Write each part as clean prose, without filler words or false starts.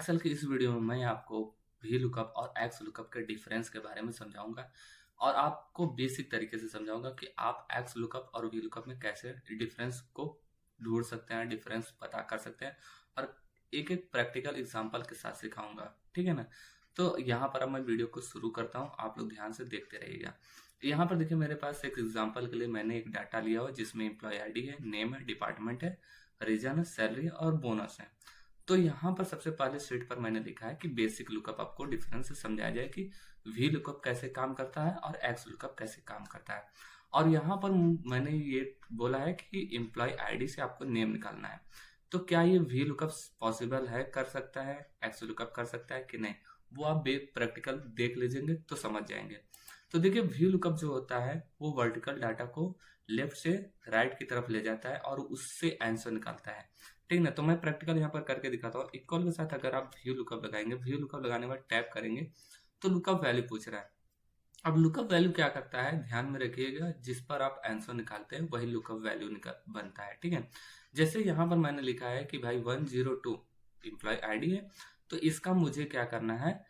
Excel की इस video में मैं आपको वी लुकअप और एक्स लुकअप के डिफरेंस के बारे में समझाऊंगा और आपको बेसिक तरीके से समझाऊंगा कि आप एक्स लुकअप और वी लुकअप में कैसे डिफरेंस को ढूंढ सकते हैं, डिफरेंस पता कर सकते हैं और एक एक प्रैक्टिकल एग्जांपल के साथ सिखाऊंगा। ठीक है ना। तो यहाँ पर अब मैं वीडियो को शुरू करता हूँ, आप लोग ध्यान से देखते रहिएगा। यहाँ पर देखिए, मेरे पास एक एग्जांपल के लिए मैंने एक डाटा लिया हुआ जिसमें एम्प्लॉय आईडी है, नेम है, डिपार्टमेंट है, रीजन है, सैलरी है और बोनस है। तो यहाँ पर सबसे पहले शीट पर मैंने लिखा है कि बेसिक लुकअप आपको डिफरेंस से समझाया जाए कि वी लुकअप कैसे काम करता है और एक्स लुकअप कैसे काम करता है। और यहाँ पर मैंने ये बोला है कि एम्प्लॉय आईडी से आपको नेम निकालना है। तो क्या ये वी लुकअप पॉसिबल है, कर सकता है, एक्स लुकअप कर सकता है कि नहीं, वो आप प्रैक्टिकल देख लीजिएंगे तो समझ जाएंगे। तो देखिए, वी लुकअप जो होता है वो वर्टिकल डाटा को लेफ्ट से राइट की तरफ ले जाता है और उससे आंसर निकालता है। ठीक ना। तो मैं प्रैक्टिकल यहाँ पर करके दिखाता हूँ। इक्वल के साथ अगर आप व्यू लुकअप लगाएंगे, व्यू लुकअप लगाने के बाद टैप करेंगे तो लुकअप वैल्यू पूछ रहा है। अब लुकअप वैल्यू क्या करता है, ध्यान में रखिएगा, जिस पर आप आंसर निकालते हैं वही लुकअप वैल्यू बनता है। ठीक है। जैसे यहाँ पर मैंने लिखा है कि भाई 102 एम्प्लॉय आईडी है, तो इसका मुझे क्या करना है,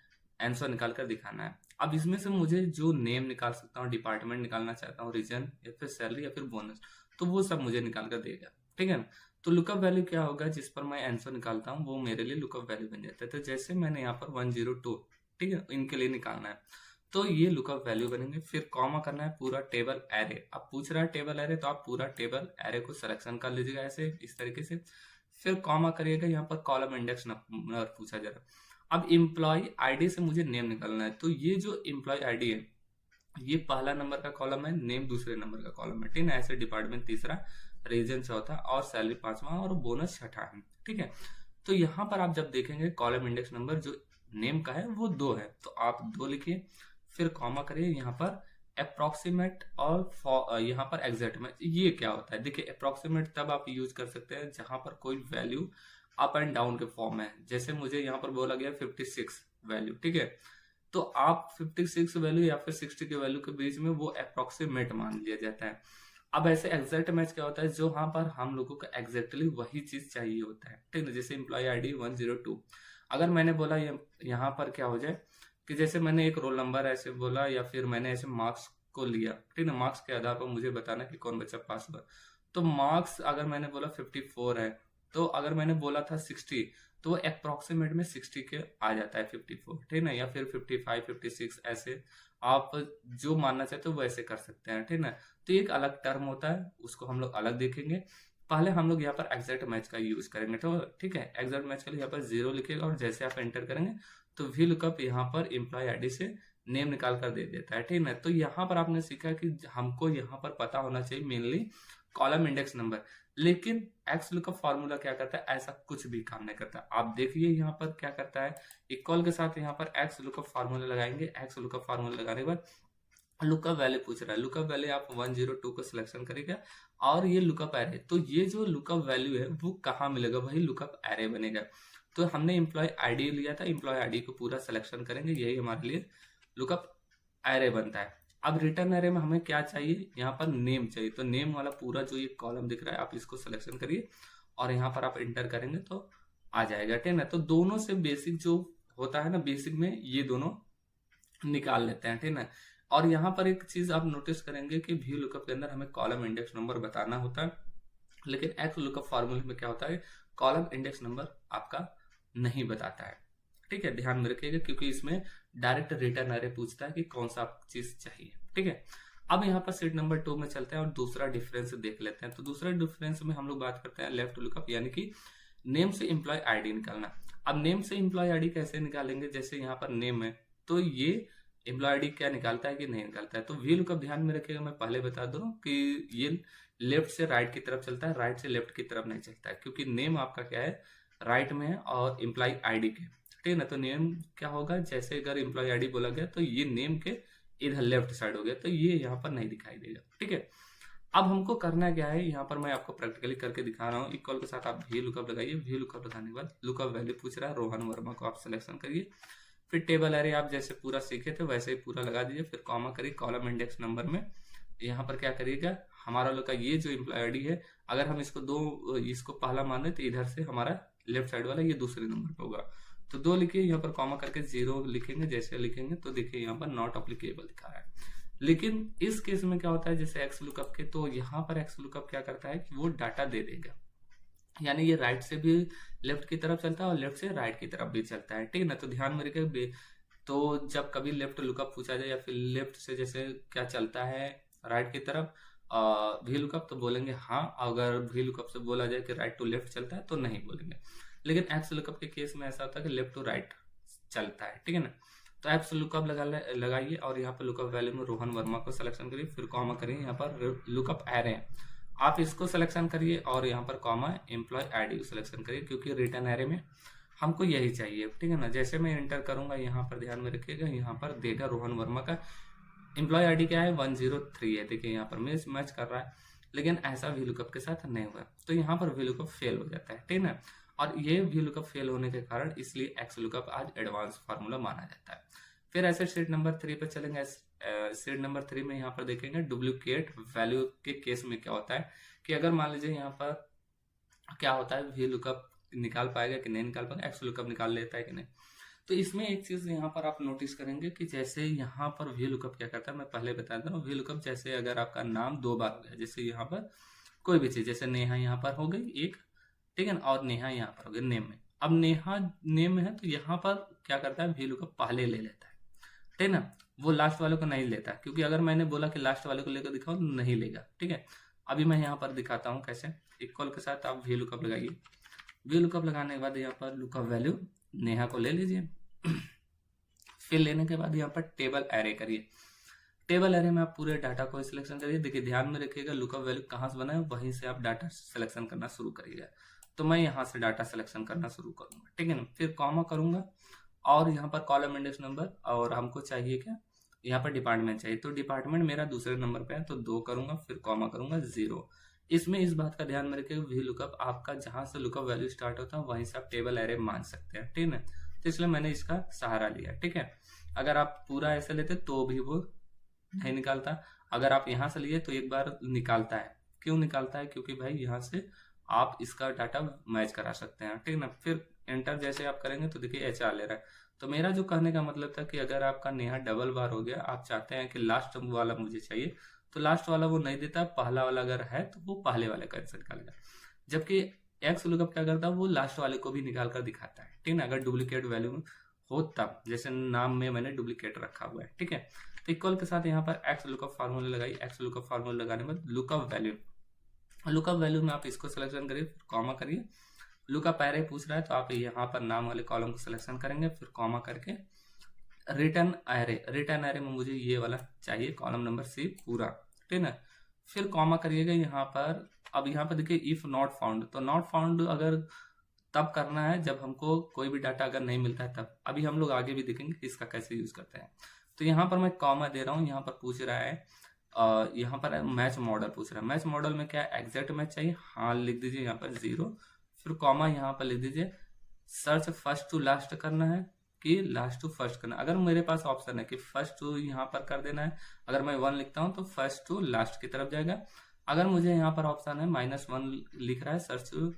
आंसर निकाल कर दिखाना है। अब इसमें से मुझे जो नेम निकाल सकता हूँ, डिपार्टमेंट निकालना चाहता हूँ, रीजन या फिर सैलरी या फिर बोनस, तो वो सब मुझे निकाल कर देगा। ठीक है ना। तो लुकअप वैल्यू क्या होगा, जिस पर मैं आंसर निकालता हूँ वो मेरे लिए लुकअप वैल्यू बन जाता है। तो जैसे मैंने यहाँ पर 102, ठीक है, इनके लिए निकालना है तो ये लुकअप वैल्यू बनेंगे। फिर कॉमा करना है पूरा टेबल एरे। अब पूछ रहा है टेबल एरे, तो आप पूरा टेबल एरे को सिलेक्शन कर लीजिएगा ऐसे, इस तरीके से। फिर कॉमा करिएगा, यहाँ पर कॉलम इंडेक्स नंबर पूछा जा रहा है। अब एम्प्लॉय आईडी से मुझे नेम निकालना है, तो ये जो एम्प्लॉय आईडी है ये पहला नंबर का कॉलम है, नेम दूसरे नंबर का कॉलम है। ठीक है। ऐसे डिपार्टमेंट तीसरा, रीजन चौथा और सैलरी पांचवा और बोनस छठा है। ठीक है। तो यहाँ पर आप जब देखेंगे कॉलम इंडेक्स नंबर जो नेम का है वो 2 है, तो आप 2 लिखिए। फिर कॉमा करिए यहाँ पर अप्रोक्सीमेट और यहाँ पर एग्जैक्ट में। ये क्या होता है, देखिए अप्रोक्सीमेट तब आप यूज कर सकते हैं जहां पर कोई वैल्यू अप एंड डाउन के फॉर्म में है। जैसे मुझे यहाँ पर बोला गया 56 वैल्यू, ठीक है, तो आप 56 वैल्यू या फिर 60 के वैल्यू के बीच में वो अप्रोक्सीमेट मान लिया जाता है। अब ऐसे एग्जैक्ट मैच क्या होता है, जो यहाँ पर हम लोगों को एग्जैक्टली वही चीज चाहिए होता है। ठीक है। जैसे एम्प्लॉय आईडी 102, अगर मैंने बोला यहाँ पर क्या हो जाए कि जैसे मैंने एक रोल नंबर ऐसे बोला या फिर मैंने ऐसे मार्क्स को लिया, ठीक है, मार्क्स के आधार पर मुझे बताना कि कौन बच्चा पास हुआ। तो मार्क्स अगर मैंने बोला 54 है, तो अगर मैंने बोला था 60, तो वो अप्रोक्सीमेट में 60 के आ जाता है 54, ठीक है ना, या फिर 55 56 ऐसे आप जो मानना चाहते हो वैसे कर सकते हैं। ठीक है ना। तो एक अलग टर्म होता है, उसको हम लोग अलग देखेंगे। पहले हम लोग यहाँ पर एग्जैक्ट मैच का यूज करेंगे। तो ठीक है, एग्जैक्ट मैच के लिए यहाँ पर 0 लिखेगा और जैसे आप एंटर करेंगे तो वी लुकअप यहाँ पर एम्प्लॉय आईडी से नेम निकाल कर दे देता है। ठीक है ना। तो यहाँ पर आपने सीखा कि हमको यहाँ पर पता होना चाहिए मेनली कॉलम इंडेक्स नंबर, लेकिन एक्स लुकअप फार्मूला क्या करता है, ऐसा कुछ भी काम नहीं करता। आप देखिए यहाँ पर क्या करता है, इक्वल के साथ यहाँ पर एक्स लुकअप फार्मूला लगाएंगे। एक्स लुकअप फार्मूला लगाने के बाद लुकअप वैल्यू पूछ रहा है, लुकअप वैल्यू आप 102 को सिलेक्शन करेगा और ये लुकअप एरे। तो ये जो लुकअप वैल्यू है वो कहाँ मिलेगा, वही लुकअप एरे बनेगा। तो हमने एम्प्लॉय आईडी लिया था, एम्प्लॉय आईडी को पूरा सिलेक्शन करेंगे, यही हमारे लिए लुकअप एरे बनता है। अब रिटर्न एरे में हमें क्या चाहिए, यहाँ पर नेम चाहिए। तो नेम वाला पूरा जो ये कॉलम दिख रहा है आप इसको सिलेक्शन करिए और यहाँ पर आप एंटर करेंगे तो आ जाएगा। ठीक है ना। तो दोनों से बेसिक जो होता है ना, बेसिक में ये दोनों निकाल लेते हैं। ठीक है ना। और यहाँ पर एक चीज आप नोटिस करेंगे कि व्यू लुकअप के अंदर हमें कॉलम इंडेक्स नंबर बताना होता है, लेकिन एक्स लुकअप फार्मूले में क्या होता है, कॉलम इंडेक्स नंबर आपका नहीं बताता है। ठीक है, ध्यान में रखिएगा, क्योंकि इसमें डायरेक्ट रिटर्न एरे पूछता है कि कौन सा चीज चाहिए। ठीक है। अब यहाँ पर सीट नंबर 2 में चलते हैं और दूसरा डिफरेंस देख लेते हैं। तो दूसरा डिफरेंस में हम लोग बात करते हैं लेफ्ट लुकअप, यानी कि नेम से एम्प्लॉय आईडी निकालना। अब नेम से एम्प्लॉय आईडी कैसे निकालेंगे, जैसे यहाँ पर नेम है तो ये एम्प्लॉय आईडी क्या निकालता है कि नहीं निकालता है। तो वी लुकअप ध्यान में रखिएगा, मैं पहले बता दूं कि ये लेफ्ट से राइट की तरफ चलता है, राइट से लेफ्ट की तरफ नहीं चलता है, क्योंकि नेम आपका क्या है, राइट में है और एम्प्लॉय आईडी के। ठीक है ना। तो नेम क्या होगा, जैसे अगर एम्प्लॉय आईडी बोला गया तो ये नेम के इधर लेफ्ट साइड हो गया, तो ये यहाँ पर नहीं दिखाई देगा। ठीक है। अब हमको करना क्या है, यहाँ पर मैं आपको प्रैक्टिकली करके दिखा रहा हूँ। इक्वल के साथ आप वी लुकअप लगाइए। वी लुकअप लगाने के बाद लुकअप वैल्यू पूछ रहा है, रोहन वर्मा को आप सिलेक्शन करिए। फिर टेबल एरे आप जैसे पूरा सीखे थे वैसे ही पूरा लगा दीजिए। फिर कॉमा करिए कॉलम इंडेक्स नंबर में। यहाँ पर क्या करिएगा, हमारा लोग का ये जो एम्प्लॉय आईडी है, अगर हम इसको पहला मान लें तो इधर से हमारा लेफ्ट साइड वाला ये दूसरे नंबर पे होगा। तो 2 लिखिए, यहाँ पर कॉमा करके 0 लिखेंगे। जैसे लिखेंगे तो देखिए यहाँ पर नॉट अप्लीकेबल लिखा है। लेकिन इस केस में क्या होता है, जैसे एक्स लुकअप के, तो यहाँ पर एक्स लुकअप क्या करता है कि वो डाटा दे देगा, यानी ये राइट से भी लेफ्ट की तरफ चलता है और लेफ्ट से राइट की तरफ भी चलता है, ठीक है ना। तो ध्यान में रखिए, तो जब कभी लेफ्ट लुकअप पूछा जाए या फिर लेफ्ट से जैसे क्या चलता है राइट की तरफ वी लुकअप, तो बोलेंगे हाँ। अगर वी लुकअप से बोला जाए कि राइट टू लेफ्ट चलता है तो नहीं बोलेंगे। लेकिन एक्स लुकअप के केस में ऐसा होता है कि लेफ्ट टू राइट चलता है, ठीक है ना। तो एक्स लुकअप लगाइए और यहाँ पर लुकअप वैल्यू में रोहन वर्मा को सिलेक्शन करिए, फिर कॉमा करिए, यहाँ पर लुकअप एरे आप इसको सिलेक्शन करिए और यहाँ पर कॉमा एम्प्लॉय आईडी को सिलेक्शन करिए, क्योंकि रिटर्न एरे में हमको यही चाहिए, ठीक है ना। जैसे मैं एंटर करूंगा यहाँ पर ध्यान में रखिएगा, यहाँ पर देगा रोहन वर्मा का एम्प्लॉय आईडी क्या है 103 है, देखिए यहाँ पर मैच कर रहा है। लेकिन ऐसा वी लुकअप के साथ नहीं हुआ, तो यहाँ पर वी लुकअप फेल हो जाता है, ठीक है ना। और ये वी लुकअप फेल होने के कारण इसलिए एक्स लुकअप आज एडवांस फार्मूला माना जाता है। फिर ऐसे शीट नंबर 3 पे चलेंगे। शीट नंबर 3 में यहाँ पर देखेंगे डुप्लीकेट वैल्यू के केस में क्या होता है कि अगर मान लीजिए यहाँ पर क्या होता है, वी लुकअप निकाल पाएगा कि नहीं निकाल पाएगा, एक्स लुकअप निकाल लेता है कि नहीं। तो इसमें एक चीज यहाँ पर आप नोटिस करेंगे कि जैसे यहाँ पर वी लुकअप क्या करता है, मैं पहले बता दे रहा हूँ। वी लुकअप जैसे अगर आपका नाम 2 बार हो गया, जैसे यहाँ पर कोई भी चीज, जैसे नेहा यहाँ पर हो गई एक, ठीक है ना, और नेहा यहाँ पर हो गई नेम में। अब नेहा नेम में है तो यहाँ पर क्या करता है, वी लुकअप पहले ले लेता है, ठीक है ना। वो लास्ट वाले को नहीं लेता, क्योंकि अगर मैंने बोला कि लास्ट वाले को लेकर दिखाओ तो नहीं लेगा, ठीक है। अभी मैं यहाँ पर दिखाता हूँ कैसे। इक्वल के साथ आप वी लुकअप लगाइए। वी लुकअप लगाने के बाद यहाँ पर लुकअप वैल्यू नेहा को ले लीजिए। फिर लेने के बाद यहाँ पर टेबल एरे करिए। टेबल एरे में आप पूरे डाटा को सिलेक्शन करिए। देखिए ध्यान में रखिएगा, लुकअप वैल्यू कहाँ से बना है वहीं से आप डाटा सिलेक्शन करना शुरू करिएगा। तो मैं यहाँ से डाटा सिलेक्शन करना शुरू करूंगा, ठीक है ना। फिर कॉमा करूंगा और यहाँ पर कॉलम इंडेक्स नंबर, और हमको चाहिए क्या, यहाँ पर डिपार्टमेंट चाहिए, तो डिपार्टमेंट मेरा दूसरे नंबर पे है तो 2 करूंगा, फिर कॉमा करूंगा 0। इसमें इस बात का ध्यान में रखिएगा, वी लुकअप आपका जहां से लुकअप वैल्यू स्टार्ट होता है वहीं से आप टेबल एरे मान सकते हैं, ठीक है। तो इसलिए मैंने इसका सहारा लिया, ठीक है। अगर आप पूरा ऐसे लेते तो भी वो नहीं निकालता, अगर आप यहाँ से लिए तो एक बार निकालता है। क्यों निकालता है, क्योंकि भाई यहाँ से आप इसका डाटा मैच करा सकते हैं, ठीक है ना। फिर एंटर जैसे आप करेंगे तो देखिए HR ले रहा है। तो मेरा जो कहने का मतलब था कि अगर आपका नेहा डबल बार हो गया, आप चाहते हैं कि लास्ट वाला मुझे चाहिए, तो लास्ट वाला वो नहीं देता, पहला वाला अगर है तो वो पहले वाले का आंसर निकालेगा। जबकि एक्स लुकअप क्या करता है, वो लास्ट वाले को भी निकाल कर दिखाता है, ठीक है ना, अगर डुप्लीकेट वैल्यू हो तब। जैसे नाम में मैंने डुप्लीकेट रखा हुआ है, ठीक है। तो इक्वल के साथ यहाँ पर एक्स लुकअप फार्मूला लगाइए। एक्स लुकअप फार्मूला लगाने में लुकअप वैल्यू में आप इसको सिलेक्शन करिए, फिर कॉमा करिए। लुकअप एरे पूछ रहा है तो आप यहाँ पर नाम वाले कॉलम को सिलेक्शन करेंगे, फिर कॉमा करके रिटर्न एरे में मुझे ये वाला चाहिए, कॉलम नंबर C पूरा, ठीक है ना। फिर कॉमा करिएगा यहाँ पर। अब यहाँ पर देखिए इफ नॉट फाउंड, तो नॉट फाउंड अगर तब करना है जब हमको कोई भी डाटा अगर नहीं मिलता है तब। अभी हम लोग आगे भी देखेंगे इसका कैसे यूज करते हैं। तो यहाँ पर मैं कॉमा दे रहा हूँ, यहाँ पर पूछ रहा है यहाँ पर मैच मॉडल पूछ रहा है। मैच मॉडल में क्या एग्जैक्ट मैच चाहिए, हाँ लिख दीजिए यहाँ पर 0, फिर कॉमा यहाँ पर लिख दीजिए सर्च फर्स्ट टू लास्ट करना है कि लास्ट टू फर्स्ट करना। अगर मेरे पास ऑप्शन है कि फर्स्ट टू यहाँ पर कर देना है, अगर मैं 1 लिखता हूँ तो फर्स्ट टू लास्ट की तरफ जाएगा। अगर मुझे यहाँ पर ऑप्शन है -1 लिख रहा है search to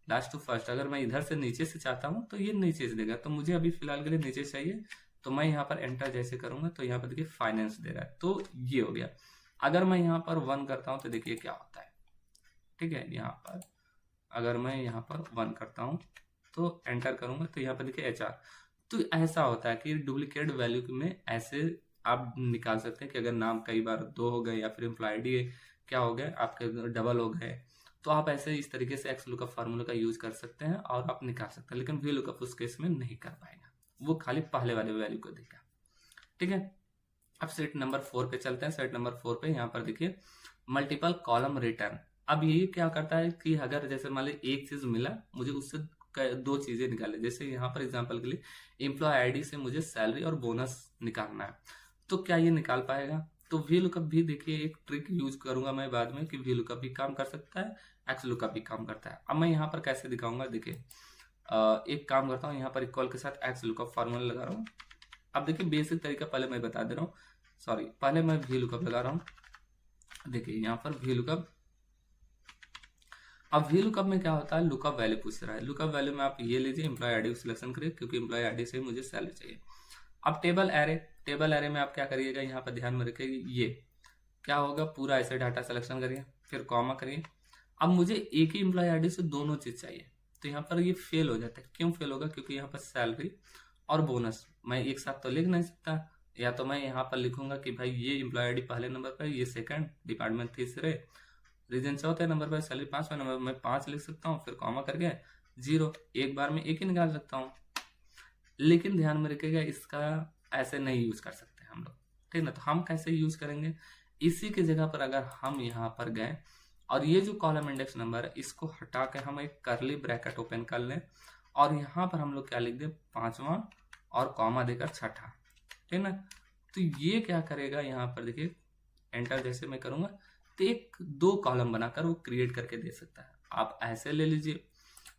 last to first, अगर मैं इधर से नीचे से चाहता हूँ तो ये नीचे से देगा। तो मुझे अभी फिलहाल के लिए नीचे चाहिए, तो मैं यहाँ पर एंटर जैसे करूंगा तो यहाँ पर देखिए फाइनेंस दे रहा है, तो ये हो गया। अगर मैं यहाँ पर 1 करता हूँ तो देखिए क्या होता है, ठीक है। यहाँ पर अगर मैं यहाँ पर 1 करता हूँ तो एंटर करूंगा तो यहाँ पर देखिए HR। तो ऐसा होता है कि डुप्लीकेट वैल्यू में ऐसे आप निकाल सकते हैं कि अगर नाम कई बार 2 हो गए या फिर एम्प्लॉय आईडी क्या हो गए आपके डबल हो गए, तो आप ऐसे इस तरीके से एक्स लुकअप फार्मूला का यूज कर सकते हैं और आप निकाल सकते हैं। लेकिन वी लुकअप उस केस में नहीं कर पाएगा, वो खाली पहले वाले वैल्यू को देगा, ठीक है। अब सेट नंबर 4 पे चलते हैं। सेट नंबर 4 पे यहाँ पर देखिए मल्टीपल कॉलम रिटर्न। अब ये क्या करता है कि अगर जैसे मान लीजिए एक चीज मिला मुझे, उससे 2 चीजें निकाले। जैसे यहाँ पर एग्जांपल के लिए एम्प्लॉय आईडी से मुझे सैलरी और बोनस निकालना है, तो क्या ये निकाल पाएगा। तो वी लुकअप भी देखिए एक ट्रिक यूज करूंगा मैं बाद में कि वी लुकअप भी काम कर सकता है, एक्स लुकअप भी काम करता है। अब मैं यहाँ पर कैसे दिखाऊंगा, देखिए एक काम करता हूँ, यहाँ पर इक्वल के साथ एक्स लुकअप फार्मूला लगा रहा हूँ। अब देखिए बेसिक तरीका पहले मैं बता दे रहा हूँ, सॉरी पहले मैं वी लुकअप लगा रहा हूँ। देखिए यहाँ पर वी लुकअप अब वी लुकअप में क्या होता है, लुकअप वैल्यू पूछ रहा है। लुकअप वैल्यू में आप ये लीजिए, एम्प्लॉय आईडी को सिलेक्शन करिए क्योंकि एम्प्लॉय आईडी से मुझे सैलरी चाहिए। अब टेबल एरे में आप क्या करिएगा, यहाँ पर ध्यान में रखिए, ये क्या होगा, पूरा ऐसे डाटा सिलेक्शन करिए, फिर कॉमा करिए। अब मुझे एक ही एम्प्लॉय आईडी से दोनों चीज चाहिए, तो यहाँ पर ये फेल हो जाता है। क्यों फेल होगा, क्योंकि यहाँ पर सैलरी और बोनस मैं एक साथ तो लिख नहीं सकता। या तो मैं यहाँ पर लिखूंगा कि भाई ये एम्प्लॉय आईडी पहले नंबर पर, ये सेकंड, डिपार्टमेंट तीसरे, रीजन चौथे नंबर पर, सैलरी पांचवें नंबर पर, मैं 5 लिख सकता हूँ, फिर कॉमा करके 0, एक बार में एक ही निकाल सकता हूँ। लेकिन ध्यान में रखिएगा, इसका ऐसे नहीं यूज कर सकते हम लोग, ठीक ना। तो हम कैसे यूज करेंगे, इसी की जगह पर अगर हम यहाँ पर गए और ये जो कॉलम इंडेक्स नंबर है इसको हटा के हम एक करली ब्रैकेट ओपन कर लें और यहाँ पर हम लोग क्या लिख दें, 5वां और कॉमा देकर 6ठा, ठीक ना। तो ये क्या करेगा, यहाँ पर देखिए एंटर जैसे मैं करूंगा तो एक 2 कॉलम बनाकर वो क्रिएट करके दे सकता है। आप ऐसे ले लीजिए,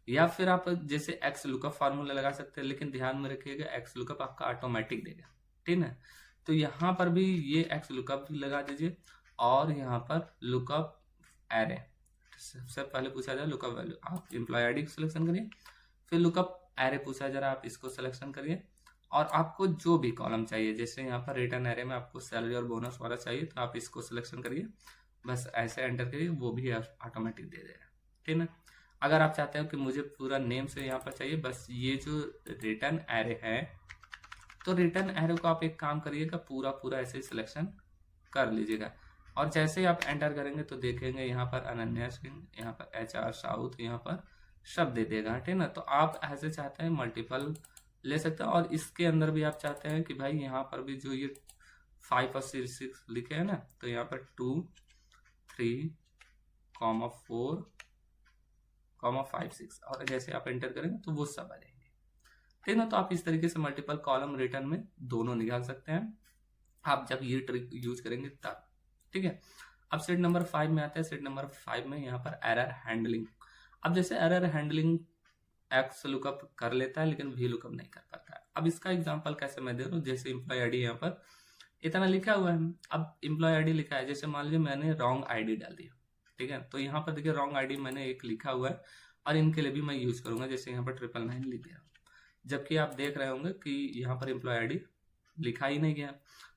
या फिर आप जैसे एक्स लुकअप फार्मूला लगा सकते हैं, लेकिन ध्यान में रखिएगा एक्स लुकअप आपका ऑटोमेटिक देगा, ठीक है। तो यहाँ पर भी ये एक्स लुकअप भी लगा दीजिए और यहाँ पर लुकअप एरे, सबसे पहले पूछा जाए लुकअप वैल्यू, आप एम्प्लॉय आईडी को सिलेक्शन करिए, फिर लुकअप एरे पूछा जा रहा है, आप इसको सिलेक्शन करिए और आपको जो भी कॉलम चाहिए, जैसे यहाँ पर रिटर्न एरे में आपको सैलरी और बोनस वाला चाहिए तो आप इसको सिलेक्शन करिए, बस ऐसे एंटर करिए, वो भी ऑटोमेटिक दे देगा, ठीक है। अगर आप चाहते हो कि मुझे पूरा नेम से यहाँ पर चाहिए, बस ये जो रिटर्न एरे है, तो रिटर्न एरे को आप एक काम करिएगा, पूरा पूरा ऐसे सिलेक्शन कर लीजिएगा और जैसे ही आप एंटर करेंगे तो देखेंगे यहाँ पर अनन्या सिंह, यहाँ पर HR साउथ, यहाँ पर शब्द दे देगा, ठीक है ना। तो आप ऐसे चाहते हैं मल्टीपल ले सकते हैं और इसके अंदर भी आप चाहते हैं कि भाई यहाँ पर भी जो ये 5 और 6 लिखे हैं ना, तो यहाँ पर 2, 3, 4, 5, 6 और जैसे आप एंटर करेंगे तो वो सब आ जाएंगे, ठीक है ना। तो आप इस तरीके से मल्टीपल कॉलम रिटर्न में दोनों निकाल सकते हैं आप जब ये ट्रिक यूज करेंगे तब, ठीक है। अब सेट नंबर 5 में आते हैं। सेट नंबर 5 में यहाँ पर एरर हैंडलिंग। अब जैसे एरर हैंडलिंग एक्स लुकअप कर लेता है लेकिन वी लुकअप नहीं कर पाता है। अब इसका एग्जांपल कैसे मैं दे रहा हूँ, जैसे एम्प्लॉय आईडी यहाँ पर इतना लिखा हुआ है, अब एम्प्लॉय आईडी लिखा है, जैसे मान लीजिए मैंने रॉन्ग आईडी डाल दिया, ठीक है, तो यहाँ पर देखिए रॉन्ग आईडी मैंने एक लिखा हुआ है और इनके लिए भी मैं यूज करूंगा, जैसे यहाँ पर 999 लिख दिया, जबकि आप देख रहे होंगे कि यहाँ पर एम्प्लॉय आईडी लिखा ही नहीं गया।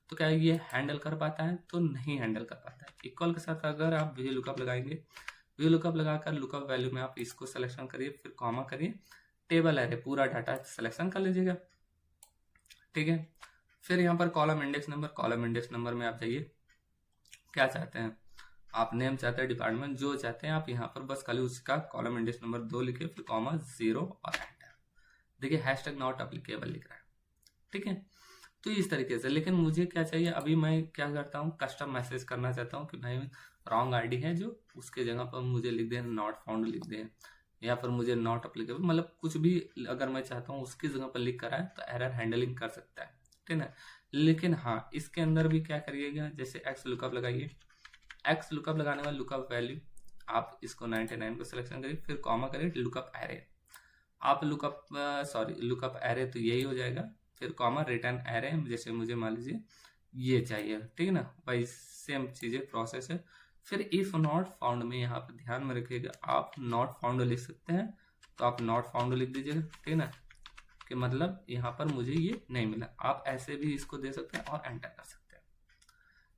तो क्या ये हैंडल कर पाता है, तो नहीं हैंडल कर पाता है। इक्वल के साथ अगर आप वी लुकअप लगाएंगे, वी लुकअप लगाकर लुकअप वैल्यू में आप इसको सिलेक्शन करिए, फिर कॉमा करिए, टेबल एरे पूरा डाटा सिलेक्शन कर लीजिएगा, ठीक है। फिर यहाँ पर column index number, column index number में आप जाइए, क्या चाहते हैं आप, नेम चाहते हैं, डिपार्टमेंट, जो चाहते हैं आप यहाँ पर बस खाली उसका कॉलम इंडेक्स नंबर 2 लिखिए, फिर कॉमा 0 और एंटर। देखिए हैशटैग नॉट अप्लीकेबल लिख रहा है, ठीक है। तो इस तरीके से, लेकिन मुझे क्या चाहिए, अभी मैं क्या करता हूँ, कस्टम मैसेज करना चाहता हूँ कि भाई रॉन्ग आईडी है जो, उसके जगह पर मुझे लिख दें नॉट फाउंड लिख दें, या फिर मुझे नॉट अप्लीकेबल, मतलब कुछ भी अगर मैं चाहता हूँ उसकी जगह पर लिख कर आए तो एरर हैंडलिंग कर सकता है, ठीक है। लेकिन हाँ, इसके अंदर भी क्या करिएगा, जैसे एक्स लुकअप लगाइए, एक्स लुकअप लगाने वाला लुकअप वैल्यू आप इसको 99 को सिलेक्शन करिए, फिर कॉमा करिए, लुकअप एरे, आप लुकअप एरे तो यही हो जाएगा, फिर कॉमा रिटर्न एरे, जैसे मुझे मान लीजिए ये चाहिए, ठीक है ना, भाई सेम चीजें प्रोसेस है। फिर इफ नॉट फाउंड में यहाँ पर ध्यान में रखिएगा, आप नॉट फाउंड लिख सकते हैं, तो आप नॉट फाउंड लिख दीजिएगा, ठीक है ना, कि मतलब यहाँ पर मुझे ये नहीं मिला। आप ऐसे भी इसको दे सकते हैं और एंटर कर सकते हैं।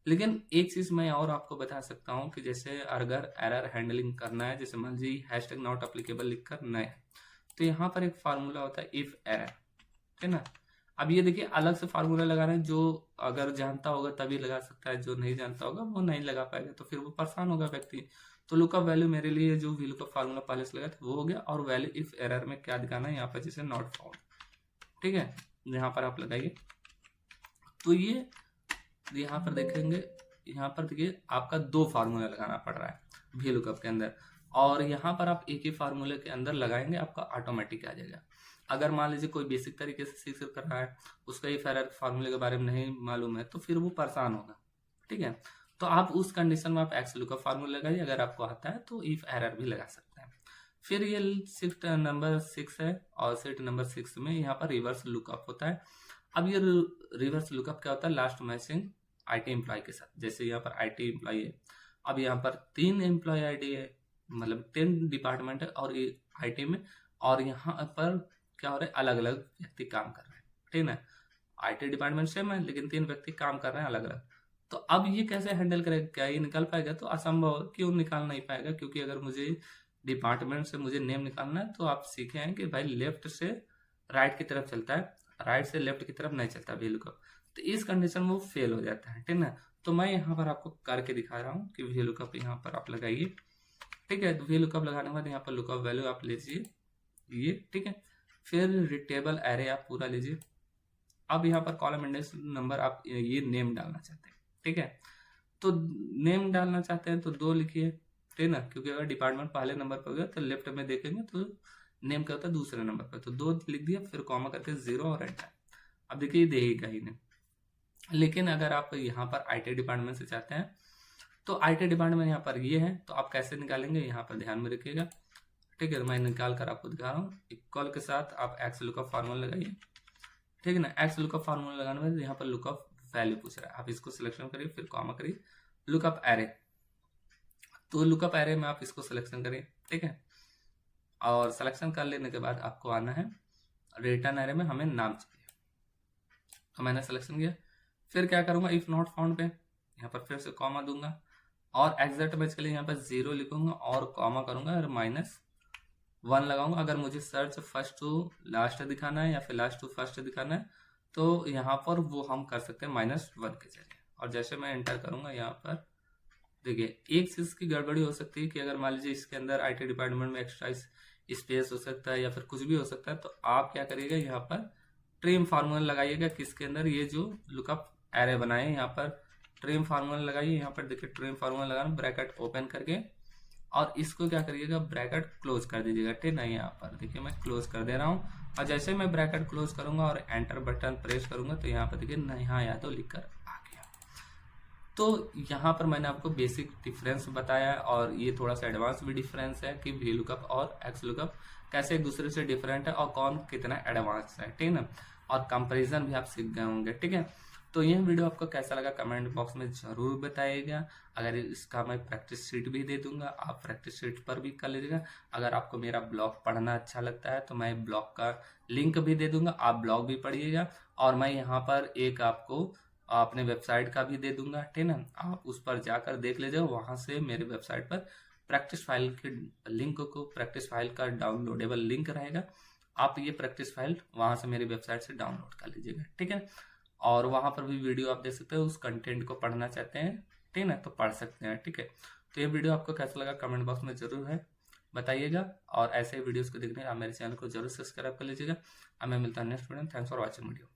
लेकिन एक चीज मैं और आपको बता सकता हूँ कि जैसे अगर एरर हैंडलिंग करना है, जैसे मान लीजिए हैशटैग नॉट अप्लीकेबल लिखकर नहीं, तो यहाँ पर एक फार्मूला होता है इफ एरर, ठीक है ना। अब ये देखिए अलग से फार्मूला लगा रहे हैं, जो अगर जानता होगा तभी लगा सकता है, जो नहीं जानता होगा वो नहीं लगा पाएगा, तो फिर वो परेशान होगा व्यक्ति। तो लुकअप वैल्यू मेरे लिए जो वी लुकअप फार्मूला पहले से लगा था वो हो गया, और वैल्यू इफ एरर में क्या दिखाना है यहाँ पर, जैसे नॉट फाउंड, ठीक है, यहाँ पर आप लगाइए। तो ये यहाँ पर देखेंगे, यहाँ पर देखिए आपका 2 फार्मूला लगाना पड़ रहा है वी लुकअप के अंदर, और यहाँ पर आप एक ही फार्मूले के अंदर लगाएंगे, आपका ऑटोमेटिक आ जाएगा। अगर मान लीजिए कोई बेसिक तरीके से सीख कर रहा है, उसका इफ एरर फार्मूले के बारे में नहीं मालूम है, तो फिर वो परेशान होगा, ठीक है। तो आप उस कंडीशन में आप एक्स लुकअप फार्मूला लगाइए, अगर आपको आता है तो इफ एरर भी लगा सकते हैं। फिर ये सेट नंबर 6 है, और सेट नंबर 6 में यहाँ पर रिवर्स लुकअप होता है। अब ये रिवर्स लुकअप क्या होता है, लास्ट मैचिंग IT एम्प्लॉय के साथ, जैसे यहाँ पर IT एम्प्लॉय है, अब यहाँ पर 3 एम्प्लॉय आईडी है, मतलब 10 डिपार्टमेंट है और आईटी में, और यहाँ पर क्या हो रहा है, अलग अलग व्यक्ति काम कर रहे हैं, ठीक है। आईटी डिपार्टमेंट सेम है लेकिन 3 व्यक्ति काम कर रहे हैं अलग अलग। तो अब ये कैसे हैंडल करेगा, क्या ये निकाल पाएगा? तो असंभव है। क्यों निकाल नहीं पाएगा? क्योंकि अगर मुझे डिपार्टमेंट से मुझे नेम निकालना है तो आप सीखे हैं कि भाई लेफ्ट से राइट की तरफ चलता है, राइट से लेफ्ट की तरफ नहीं चलता VLOOKUP। तो इस कंडीशन में वो फेल हो जाता है, ठीक है। तो मैं यहाँ पर आपको करके दिखा रहा हूँ कि VLOOKUP यहाँ पर आप लगाइए, ठीक है। तो VLOOKUP लगाने के बाद यहाँ पर लुकअप वैल्यू आप लीजिए ये, ठीक है। फिर टेबल एरे आप पूरा लीजिए। अब यहाँ पर कॉलम इंडेक्स नंबर आप ये नेम डालना चाहते हैं, ठीक है। तो नेम डालना चाहते हैं तो 2 लिखिए, ठीक है ना, क्योंकि अगर डिपार्टमेंट पहले नंबर पर गया तो लेफ्ट में देखेंगे तो नेम क्या होता है दूसरे नंबर पर। तो 2 लिख दिया, फिर कॉमा करके 0 और एंटर। अब देखिए ये देगा ही नहीं। लेकिन अगर आप यहाँ पर आईटी डिपार्टमेंट से चाहते हैं तो आईटी डिपार्टमेंट यहाँ पर ये है, तो आप कैसे निकालेंगे यहाँ पर ध्यान में रखिएगा, ठीक है। मैं निकाल कर आपको दिखा रहा हूँ। इक्वल के साथ आप एक्स लुकअप फार्मूला लगाइए, ठीक है ना। एक्स लुकअप फार्मूला लगाने में यहाँ पर लुकअप वैल्यू पूछ रहा है, आप इसको सिलेक्शन करिए, फिर कॉमा करिए, लुकअप एरे। तो लुकअप एरे में आप इसको सिलेक्शन करिए, ठीक है। और सिलेक्शन कर लेने के बाद आपको आना है रिटर्न एरे में, हमें नाम चाहिए, तो मैंने सिलेक्शन किया। फिर क्या करूंगा, इफ नॉट फाउंड पे यहाँ पर फिर से कॉमा दूंगा और एग्जैक्ट मैच के लिए यहाँ पर 0 लिखूंगा और कॉमा करूंगा और -1 लगाऊंगा। अगर मुझे सर्च फर्स्ट टू लास्ट दिखाना है या फिर लास्ट टू फर्स्ट दिखाना है तो यहाँ पर वो हम कर सकते हैं -1 के जरिए। और जैसे मैं एंटर करूंगा यहाँ पर देखिए एक चीज की गड़बड़ी हो सकती है कि अगर मान लीजिए इसके अंदर आईटी डिपार्टमेंट में एक्स्ट्रा स्पेस हो सकता है या फिर कुछ भी हो सकता है, तो आप क्या करिएगा यहाँ पर ट्रिम फार्मूला लगाइएगा, किसके अंदर, ये जो लुकअप एरे बनाए यहाँ पर ट्रिम फार्मूला लगाइए। यहाँ पर देखिए ट्रिम फार्मूला लगाना, ब्रैकेट ओपन करके और इसको क्या करिएगा ब्रैकेट क्लोज कर दीजिएगा, ठीक है। यहाँ पर देखिए मैं क्लोज कर दे रहा हूँ और जैसे मैं ब्रैकेट क्लोज करूंगा और एंटर बटन प्रेस करूंगा तो यहाँ पर देखिए नेहा यादव लिखकर आ गया। तो यहाँ पर मैंने आपको बेसिक डिफरेंस बताया और ये थोड़ा सा एडवांस भी डिफरेंस है कि VLOOKUP और XLOOKUP कैसे एक दूसरे से डिफरेंट है और कौन कितना एडवांस है, ठीक है ना। और कंपैरिजन भी आप सीख गए होंगे, ठीक है। तो यह वीडियो आपको कैसा लगा कमेंट बॉक्स में जरूर बताइएगा। अगर इसका मैं प्रैक्टिस शीट भी दे दूंगा, आप प्रैक्टिस शीट पर भी कर लीजिएगा। अगर आपको मेरा ब्लॉग पढ़ना अच्छा लगता है तो मैं ब्लॉग का लिंक भी दे दूंगा, आप ब्लॉग भी पढ़िएगा। और मैं यहाँ पर एक आपको अपने वेबसाइट का भी दे दूंगा, ठीक है ना। आप उस पर जाकर देख लीजिए, वहां से मेरे वेबसाइट पर प्रैक्टिस फाइल के लिंक को, प्रैक्टिस फाइल का डाउनलोडेबल लिंक रहेगा, आप ये प्रैक्टिस फाइल वहां से मेरी वेबसाइट से डाउनलोड कर लीजिएगा, ठीक है। और वहां पर भी वीडियो आप देख सकते हो, उस कंटेंट को पढ़ना चाहते हैं, ठीक है ना, तो पढ़ सकते हैं, ठीक है। तो ये वीडियो आपको कैसा लगा कमेंट बॉक्स में जरूर है बताइएगा। और ऐसे वीडियोस को देखने आप मेरे चैनल को जरूर सब्सक्राइब कर लीजिएगा। अब मैं मिलता हूँ next video. Thanks for watching video.